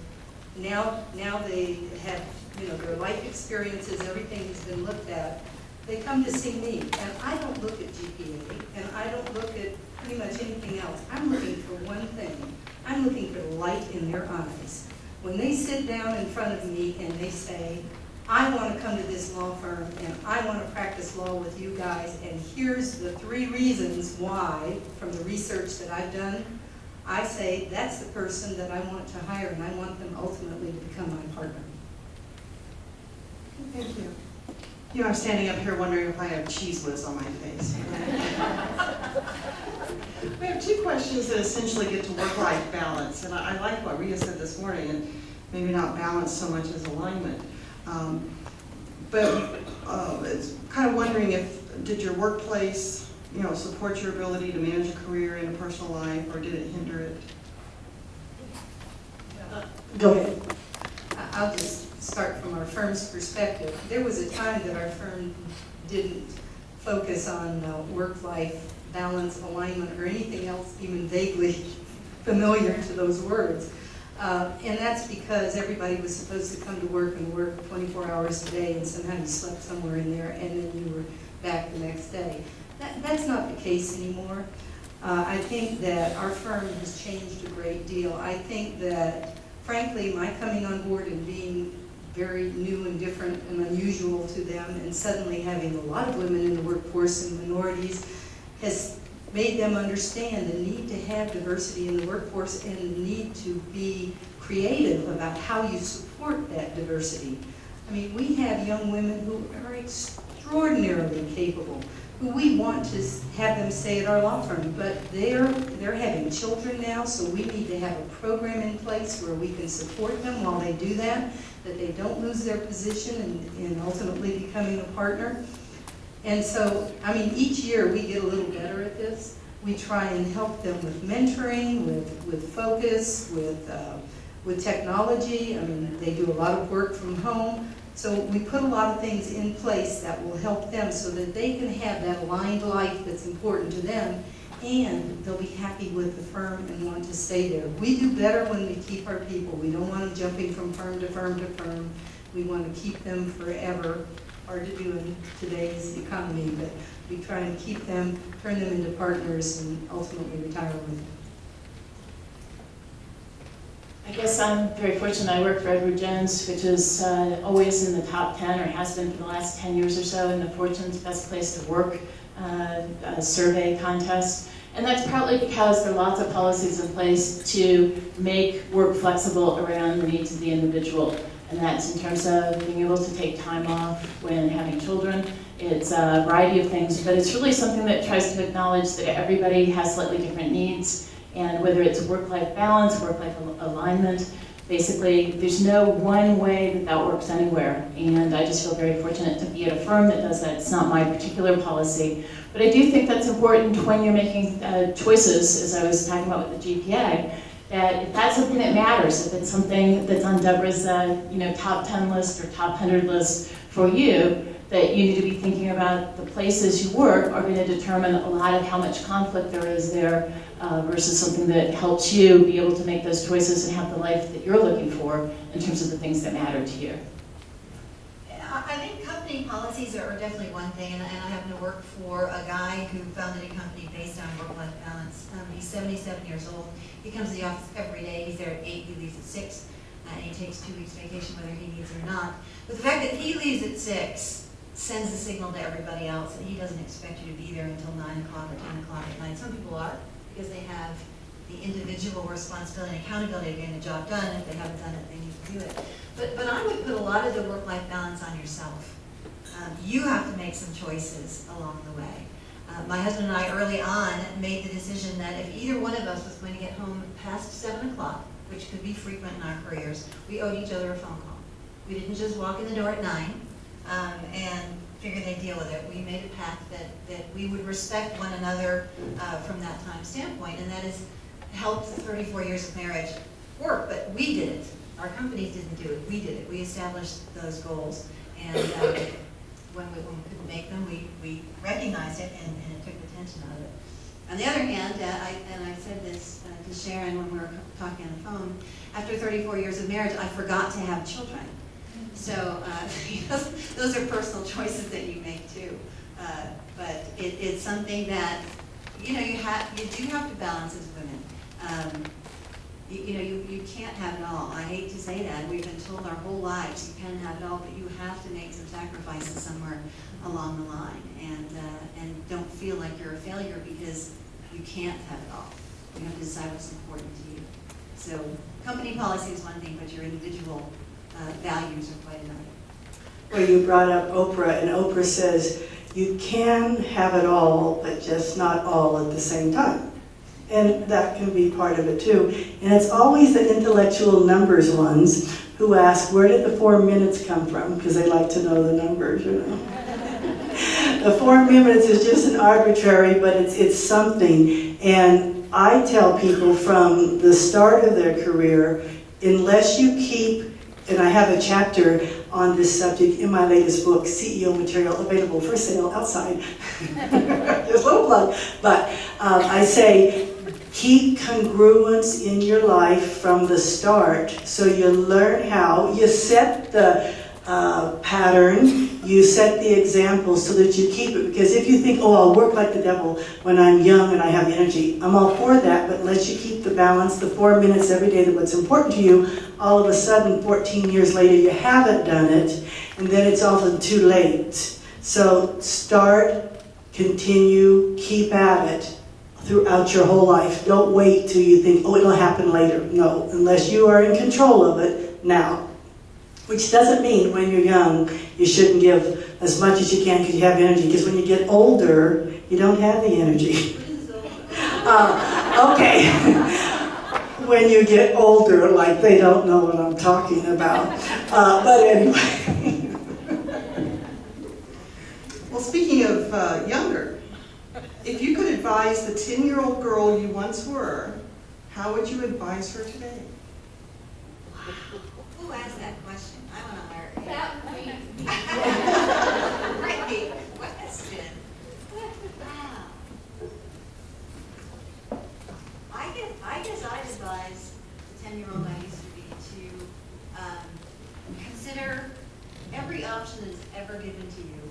now they have their life experiences, everything has been looked at, they come to see me, and I don't look at GPA, and I don't look at pretty much anything else. I'm looking for one thing. I'm looking for the light in their eyes. When they sit down in front of me and they say, I want to come to this law firm and I want to practice law with you guys, and here's the 3 reasons why from the research that I've done, I say that's the person that I want to hire, and I want them ultimately to become my partner. Thank you. I'm standing up here wondering if I have cheese whiz on my face. We have 2 questions that essentially get to work-life balance, and I like what Rita said this morning, and maybe not balance so much as alignment. But it's kind of wondering did your workplace, support your ability to manage a career and a personal life, or did it hinder it? Go ahead. I'll just start from our firm's perspective. There was a time that our firm didn't focus on work-life balance, alignment, or anything else even vaguely familiar to those words. And that's because everybody was supposed to come to work and work 24 hours a day, and somehow you slept somewhere in there, and then you were back the next day. That's not the case anymore. I think that our firm has changed a great deal. I think that, frankly, my coming on board and being very new and different and unusual to them, and suddenly having a lot of women in the workforce and minorities has made them understand the need to have diversity in the workforce and the need to be creative about how you support that diversity. I mean, we have young women who are extraordinarily capable, who we want to have them stay at our law firm, but they're having children now, so we need to have a program in place where we can support them while they do that they don't lose their position in ultimately becoming a partner. And so, I mean, each year we get a little better at this. We try and help them with mentoring, with focus, with technology. I mean, they do a lot of work from home. So we put a lot of things in place that will help them so that they can have that aligned life that's important to them, and they'll be happy with the firm and want to stay there. We do better when we keep our people. We don't want them jumping from firm to firm to firm. We want to keep them forever. Hard to do in today's economy, but we try and keep them, turn them into partners, and ultimately retire with them. I guess I'm very fortunate. I work for Edward Jones, which is always in the top 10, or has been for the last 10 years or so, in the Fortune's Best Place to Work survey contest. And that's partly because there are lots of policies in place to make work flexible around the needs of the individual. And that's in terms of being able to take time off when having children. It's a variety of things, but it's really something that tries to acknowledge that everybody has slightly different needs. And whether it's work-life balance, work-life alignment, basically there's no one way that that works anywhere. And I just feel very fortunate to be at a firm that does that. It's not my particular policy. But I do think that's important when you're making choices, as I was talking about with the GPA, that if that's something that matters, if it's something that's on Deborah's top 10 list or top 100 list for you, that you need to be thinking about the places you work are going to determine a lot of how much conflict there is there versus something that helps you be able to make those choices and have the life that you're looking for in terms of the things that matter to you. I think company policies are definitely one thing, and I happen to work for a guy who founded a company based on work-life balance. He's 77 years old. He comes to the office every day. He's there at 8, he leaves at 6, and he takes 2 weeks vacation whether he needs or not. But the fact that he leaves at 6 sends a signal to everybody else that he doesn't expect you to be there until 9 o'clock or 10 o'clock at night. Some people are, because they have the individual responsibility and accountability of getting the job done. If they haven't done it, they need to do it. But I would put a lot of the work-life balance on yourself. You have to make some choices along the way. My husband and I early on made the decision that if either one of us was going to get home past 7 o'clock, which could be frequent in our careers, we owed each other a phone call. We didn't just walk in the door at 9 and figure they'd deal with it. We made a pact that we would respect one another from that time standpoint, and that has helped 34 years of marriage work, but we did it. Our companies didn't do it, we did it. We established those goals, and when we couldn't make them, we recognized it, and it took the tension out of it. On the other hand, I said this to Sharon when we were talking on the phone, after 34 years of marriage, I forgot to have children. So those are personal choices that you make too. But it's something that, you do have to balance as women. You can't have it all. I hate to say that. We've been told our whole lives you can have it all, but you have to make some sacrifices somewhere along the line, and don't feel like you're a failure because you can't have it all. You have to decide what's important to you. So company policy is one thing, but your individual values are quite another. Well, you brought up Oprah, and Oprah says you can have it all, but just not all at the same time. And that can be part of it too. And it's always the intellectual numbers ones who ask, where did the 4 minutes come from? Because they like to know the numbers, The 4 minutes is just an arbitrary, but it's something. And I tell people from the start of their career, unless you keep, and I have a chapter on this subject in my latest book, CEO Material, available for sale outside. There's a little plug. But I say, keep congruence in your life from the start so you learn how. You set the pattern, you set the example so that you keep it. Because if you think, oh, I'll work like the devil when I'm young and I have energy, I'm all for that, but unless you keep the balance, the 4 minutes every day that what's important to you, all of a sudden 14 years later you haven't done it, and then it's often too late. So start, continue, keep at it, throughout your whole life. Don't wait till you think, oh, it'll happen later. No, unless you are in control of it now. Which doesn't mean when you're young, you shouldn't give as much as you can because you have energy. Because when you get older, you don't have the energy. Okay. When you get older, like they don't know what I'm talking about. But anyway. Well, speaking of younger, if you could advise the 10-year-old girl you once were, how would you advise her today? Who asked that question? I want to learn. That would be me. Great question. Wow. I guess I'd advise the 10-year-old I used to be to consider every option that's ever given to you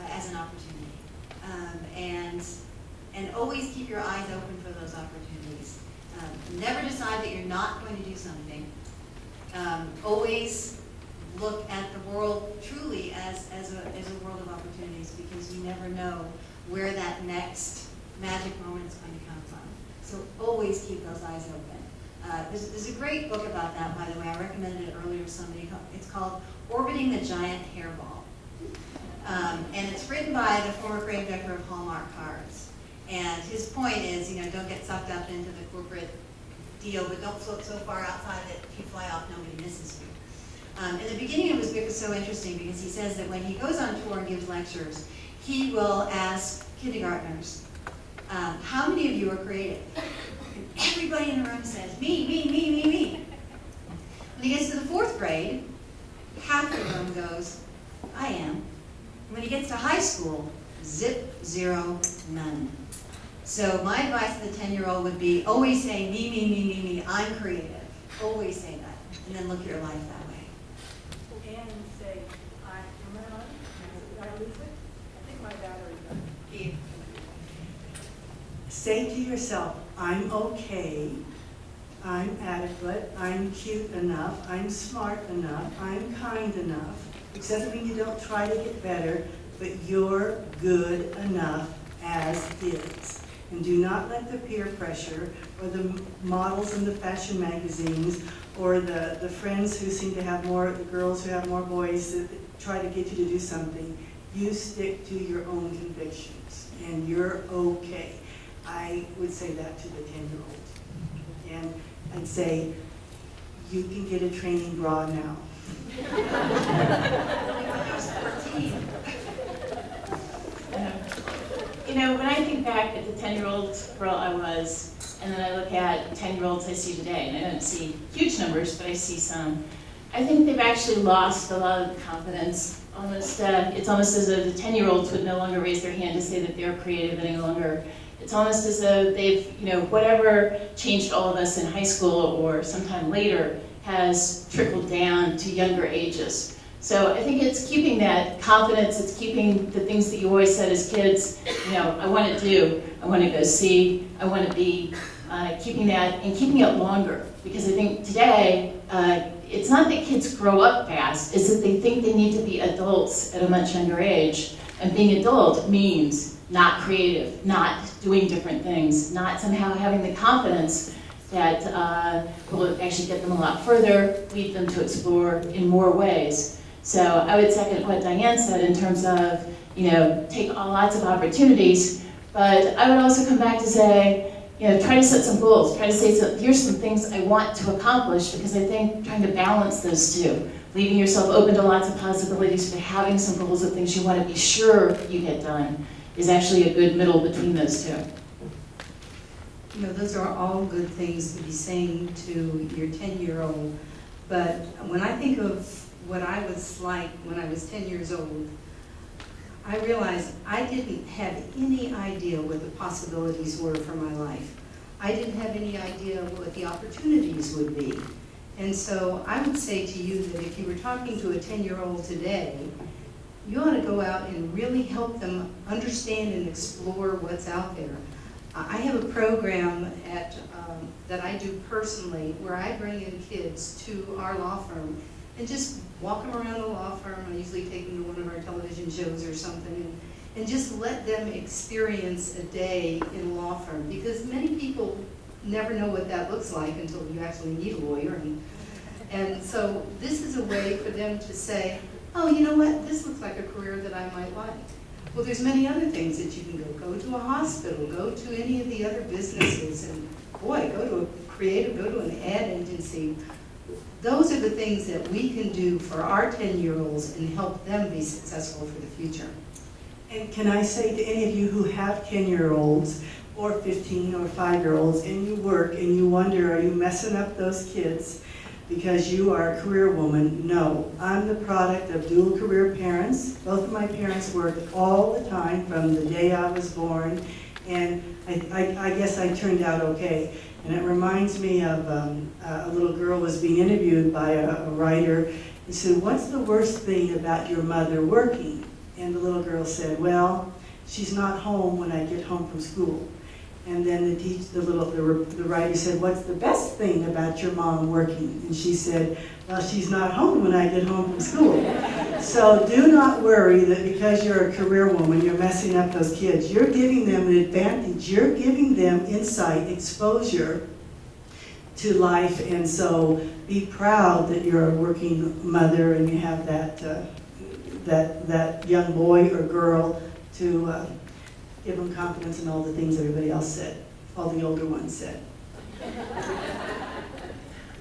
as an opportunity, and always keep your eyes open for those opportunities. Never decide that you're not going to do something. Always look at the world truly as a world of opportunities, because you never know where that next magic moment is going to come from. So always keep those eyes open. There's a great book about that, by the way. I recommended it earlier to somebody. It's called Orbiting the Giant Hairball. And it's written by the former creative director of Hallmark Cards. And his point is, don't get sucked up into the corporate deal, but don't float so far outside that if you fly off, nobody misses you. And the beginning of his book is so interesting because he says that when he goes on tour and gives lectures, he will ask kindergartners, how many of you are creative? And everybody in the room says, me, me, me, me, me. When he gets to the 4th grade, half the room goes, I am. When he gets to high school, zip, zero, none. So my advice to the 10-year-old would be always say, me, me, me, me, me, I'm creative. Always say that, and then look at your life that way. And say, am I on? Did I lose it? I think my battery's done. Keith. Say to yourself, I'm okay, I'm adequate, I'm cute enough, I'm smart enough, I'm kind enough. Which doesn't mean you don't try to get better, but you're good enough as is. And do not let the peer pressure or the models in the fashion magazines or the friends who seem to have more, the girls who have more boys that try to get you to do something. You stick to your own convictions and you're okay. I would say that to the 10-year-old. And I'd say, you can get a training bra now. When I think back at the 10-year-old girl I was, and then I look at 10-year-olds I see today, and I don't see huge numbers, but I see some, I think they've actually lost a lot of confidence. It's almost as though the 10-year-olds would no longer raise their hand to say that they're creative any longer. It's almost as though they've, whatever changed all of us in high school or sometime later has trickled down to younger ages. So I think it's keeping that confidence, it's keeping the things that you always said as kids, I want to do, I want to go see, I want to be, keeping that and keeping it longer. Because I think today, it's not that kids grow up fast, it's that they think they need to be adults at a much younger age. And being adult means not creative, not doing different things, not somehow having the confidence that will actually get them a lot further, lead them to explore in more ways. So I would second what Diane said in terms of, take lots of opportunities, but I would also come back to say, try to set some goals, try to say, here's some things I want to accomplish, because I think trying to balance those two, leaving yourself open to lots of possibilities, but having some goals of things you want to be sure you get done is actually a good middle between those two. Those are all good things to be saying to your 10-year-old, but when I think of what I was like when I was 10 years old, I realized I didn't have any idea what the possibilities were for my life. I didn't have any idea what the opportunities would be. And so I would say to you that if you were talking to a 10-year-old today, you ought to go out and really help them understand and explore what's out there. I have a program that I do personally where I bring in kids to our law firm and just walk them around the law firm. I usually take them to one of our television shows or something and just let them experience a day in a law firm, because many people never know what that looks like until you actually need a lawyer. And so this is a way for them to say, oh, you know what, this looks like a career that I might like. Well, there's many other things that you can go. Go to a hospital, go to any of the other businesses, and boy, go to a creative, go to an ad agency. Those are the things that we can do for our 10-year-olds and help them be successful for the future. And can I say to any of you who have 10-year-olds or 15 or 5-year-olds and you work and you wonder, are you messing up those kids because you are a career woman? No, I'm the product of dual career parents. Both of my parents worked all the time from the day I was born, and I guess I turned out okay. And it reminds me of a little girl was being interviewed by a writer. He said, what's the worst thing about your mother working? And the little girl said, well, she's not home when I get home from school. And then the writer said, what's the best thing about your mom working? And she said, well, she's not home when I get home from school. So do not worry that because you're a career woman, you're messing up those kids. You're giving them an advantage. You're giving them insight, exposure to life. And so be proud that you're a working mother and you have that young boy or girl to give them confidence in all the things everybody else said, all the older ones said.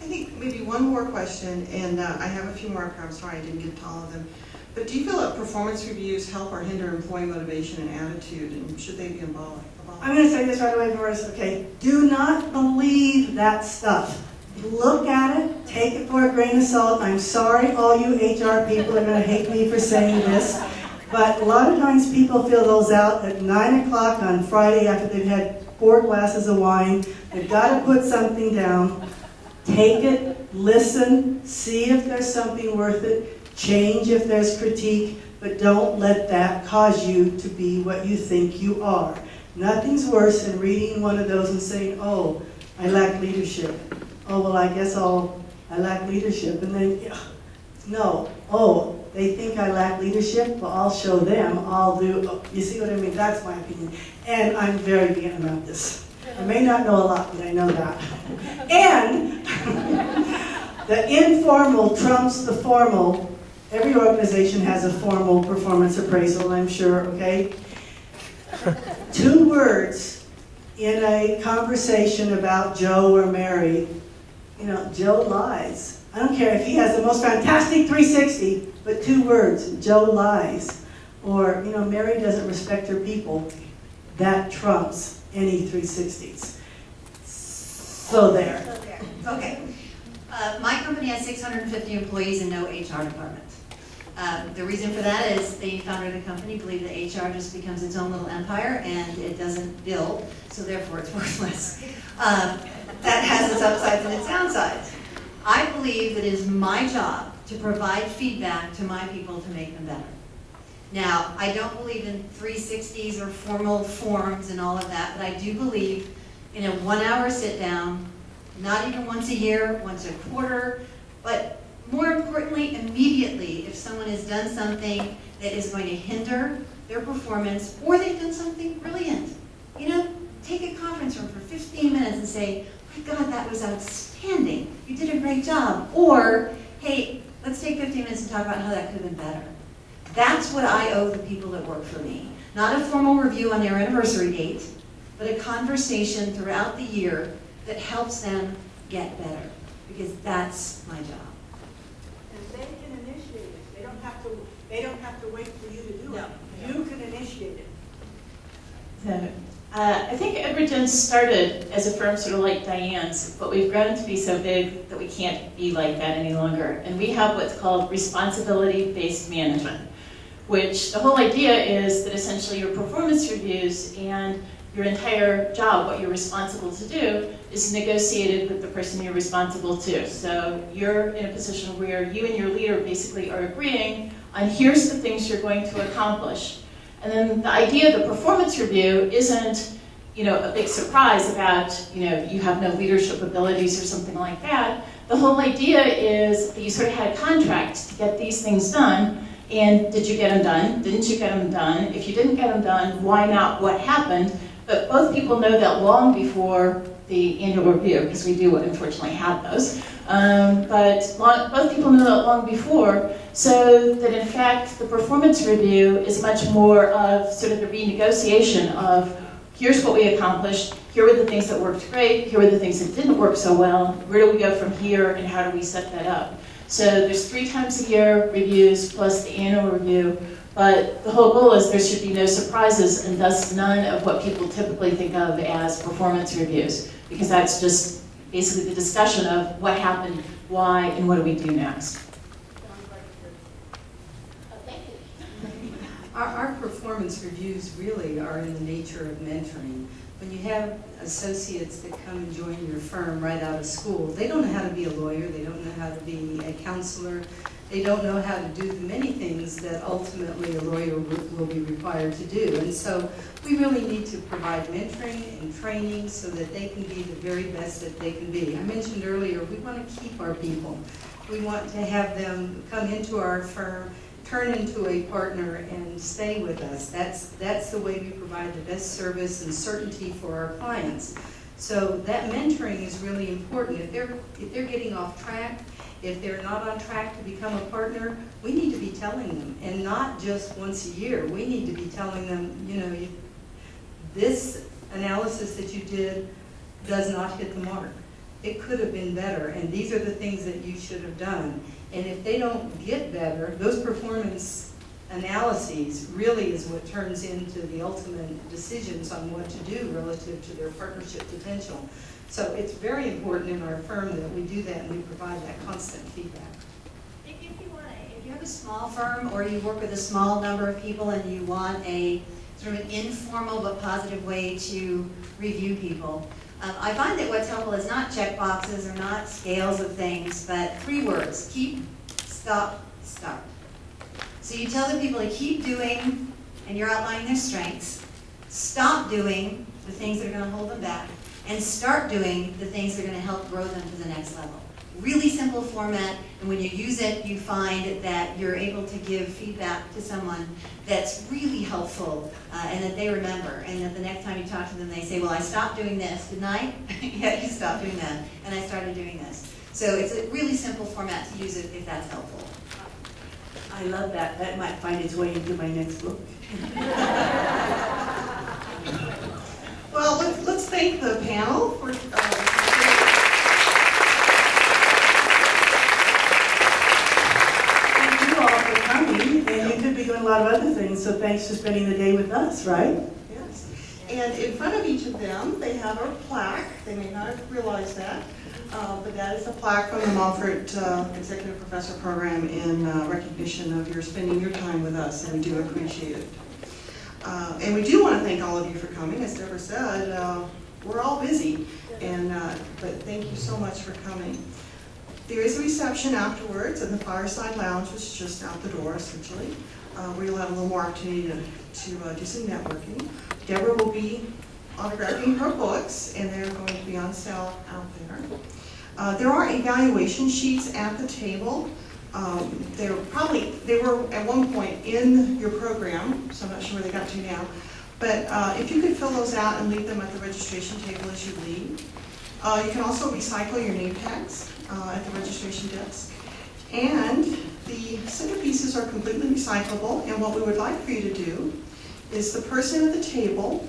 I think maybe one more question, and I have a few more up here. I'm sorry I didn't get to all of them. But do you feel that performance reviews help or hinder employee motivation and attitude, and should they be abolished? I'm going to say this right away, Doris. Okay, do not believe that stuff. Look at it, take it for a grain of salt. I'm sorry all you HR people are going to hate me for saying this, but a lot of times people fill those out at 9 o'clock on Friday after they've had 4 glasses of wine. They've got to put something down. Take it, listen, see if there's something worth it, change if there's critique, but don't let that cause you to be what you think you are. Nothing's worse than reading one of those and saying, oh, I lack leadership. Oh, well, I guess I lack leadership. And then, no, oh, they think I lack leadership? Well, I'll show them, I'll do, oh, you see what I mean? That's my opinion. And I'm very vegan about this. I may not know a lot, but I know that. And the informal trumps the formal. Every organization has a formal performance appraisal, I'm sure, okay? 2 words in a conversation about Joe or Mary. You know, Joe lies. I don't care if he has the most fantastic 360, but 2 words, Joe lies. Or, you know, Mary doesn't respect her people. That trumps any 360s. So there. So there. Okay. My company has 650 employees and no HR department. The reason for that is the founder of the company believed that HR just becomes its own little empire and it doesn't build, so therefore it's worthless. That has its upsides and its downsides. I believe that it is my job to provide feedback to my people to make them better. Now, I don't believe in 360s or formal forms and all of that, but I do believe in a 1-hour sit down, not even once a year, once a quarter, but more importantly, immediately, if someone has done something that is going to hinder their performance, or they've done something brilliant. You know, take a conference room for 15 minutes and say, my God, that was outstanding. You did a great job. Or, hey, let's take 15 minutes and talk about how that could have been better. That's what I owe the people that work for me. Not a formal review on their anniversary date, but a conversation throughout the year that helps them get better. Because that's my job. And they can initiate it. They don't have to wait for you to do it. No. You can initiate it. So, I think Edgerton started as a firm sort of like Diane's, but we've grown to be so big that we can't be like that any longer. And we have what's called responsibility-based management, which the whole idea is that essentially your performance reviews and your entire job, what you're responsible to do, is negotiated with the person you're responsible to. So you're in a position where you and your leader basically are agreeing on here's the things you're going to accomplish. And then the idea of the performance review isn't, you know, a big surprise about, you know, you have no leadership abilities or something like that. The whole idea is that you sort of had a contract to get these things done, And did you get them done? Didn't you get them done? If you didn't get them done, why not? What happened? But both people know that long before the annual review, because we do unfortunately have those. Both people know that long before, so that in fact the performance review is much more of sort of the renegotiation of here's what we accomplished, here were the things that worked great, here were the things that didn't work so well, where do we go from here and how do we set that up? So there's 3 times a year reviews plus the annual review, but the whole goal is there should be no surprises and thus none of what people typically think of as performance reviews, because that's just basically the discussion of what happened, why, and what do we do next. Our performance reviews really are in the nature of mentoring. When you have associates that come and join your firm right out of school, they don't know how to be a lawyer, they don't know how to be a counselor, they don't know how to do the many things that ultimately a lawyer will be required to do. And so we really need to provide mentoring and training so that they can be the very best that they can be. I mentioned earlier, we want to keep our people. We want to have them come into our firm, turn into a partner and stay with us. That's the way we provide the best service and certainty for our clients. So that mentoring is really important. If they're getting off track, if they're not on track to become a partner, we need to be telling them, and not just once a year. We need to be telling them, you know, this analysis that you did does not hit the mark. It could have been better, and these are the things that you should have done. And if they don't get better, those performance analyses really is what turns into the ultimate decisions on what to do relative to their partnership potential. So it's very important in our firm that we do that and we provide that constant feedback. If you have a small firm or you work with a small number of people and you want a sort of an informal but positive way to review people, I find that what's helpful is not check boxes or not scales of things, but 3 words: keep, stop, start. So you tell the people to keep doing, and you're outlining their strengths, stop doing the things that are going to hold them back, and start doing the things that are going to help grow them to the next level. Really simple format, and when you use it, you find that you're able to give feedback to someone that's really helpful and that they remember, and that the next time you talk to them, they say, well, I stopped doing this, didn't I? Yeah, you stopped doing that, and I started doing this. So it's a really simple format to use it if that's helpful. I love that. That might find its way into my next book. Well, let's thank the panel for thank you all for coming, and you could be doing a lot of other things, so thanks for spending the day with us, right? Yes. And in front of each of them, they have a plaque. They may not have realized that, but that is a plaque from the Monfort Executive Professor Program in recognition of your spending your time with us, and we do appreciate it. And we do want to thank all of you for coming. As Deborah said, we're all busy, but thank you so much for coming. There is a reception afterwards in the Fireside Lounge, which is just out the door, essentially, where you'll have a little more opportunity to do some networking. Deborah will be autographing her books, and they're going to be on sale out there. There are evaluation sheets at the table. They were at one point in your program, so I'm not sure where they got to now. But if you could fill those out and leave them at the registration table as you leave. You can also recycle your name tags at the registration desk. And the centerpieces are completely recyclable, and what we would like for you to do is the person at the table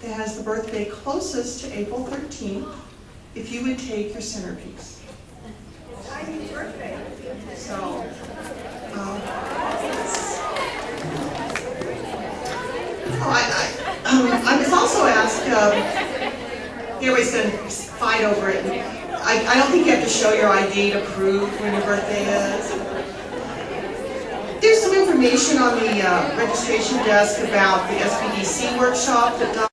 that has the birthday closest to April 13th, if you would take your centerpiece. It's Ivy's birthday. So, I was also asked, everybody's going to fight over it. I don't think you have to show your ID to prove when your birthday is. There's some information on the registration desk about the SBDC workshop that